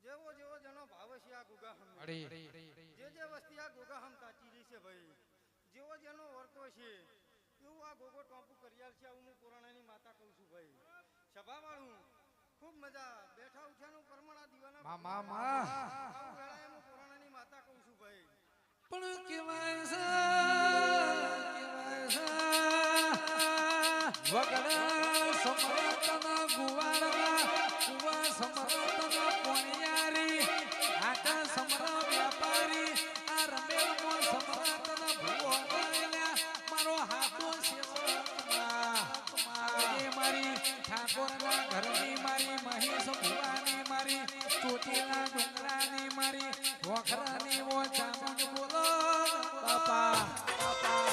જેવો જેવો જનો ભાવ છે આ ગુગા હમ જે વસ્તી આ ગુગા હમ તાચી રહી છે ભાઈ જેવો જેનો વર્તો છે એવું આ ગોગો ટોપુ કરિયાલ છે આવું હું પુરાણાની માતા કહું છું ભાઈ સભા વાળું ખૂબ મજા બેઠા ઉઠ્યાનું પરમાણા દીવાના આવું વેળાએ હું પુરાણાની માતા કહું છું ભાઈ પણ કેવાય છે વગડા સમરતના ગુવાળવા કુવા સમરતના પોણિયારી આટા સમર વ્યાપારી આ રમેલમો સમરતના ભૂવો નાયલા મારો હાથો સેવકમાં એ મારી ઠાકોરના ઘરની મારી મહેશ ભુવાની મારી ચોટીલા ડુંગરાની મારી વખરાની વો ચામુંડ બોલો બાપા બાપા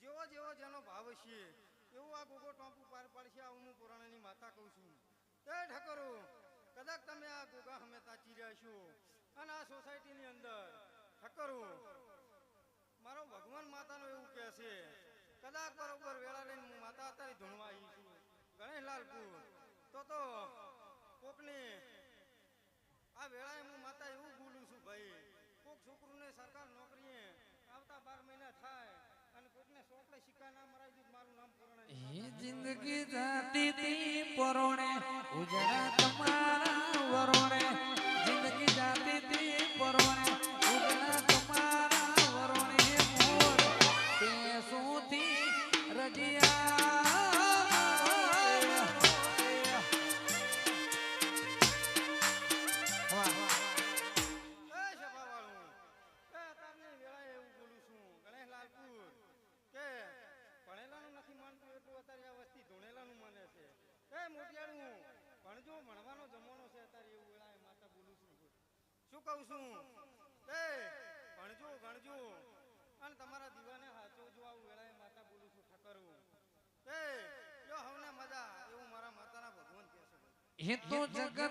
જેવો જેવો જેનો ભાવ છે એવું આ ગોગો ટોપુ પાર પાડશે આવું હું પુરાણાની માતા કહું છું તે ઠકરો કદાચ તમે આ ગોગા હમે તાચી રહ્યા છો અને આ સોસાયટીની અંદર ઠકરો મારો ભગવાન માતાનો એવું કહે છે કદાચ બરોબર વેળા લઈને હું માતા અત્યારે ધૂણવા આવી છું ગણેશલાલપુર તો કોકને આ વેળાએ હું માતા એવું બોલું છું ભાઈ કોક છોકરુને સરકાર નોકરીએ આવતા 12 મહિના થાય અને કોકને સોકડે શિકા ના મરાઈ દીધ મારું નામ પુરાણા એ જિંદગી જાતી તી પરોણે ઉજળા તમારા વરોણે જિંદગી જાતી તી પરોણે ઉજળા તમારા વરોણે મોર પેસોથી રજિયા ભણવાનો જમાનો છે અત્યારે એવું વેળાએ માતા બોલું છું શું કહું છું એ ભણજો ગણજો અને તમારા દીવાને હાચો જો આવું વેળાએ માતા બોલું છું ઠકરું એ જો હવને મજા એવું મારા માતાના ભગવાન કહે છે એ તો જગત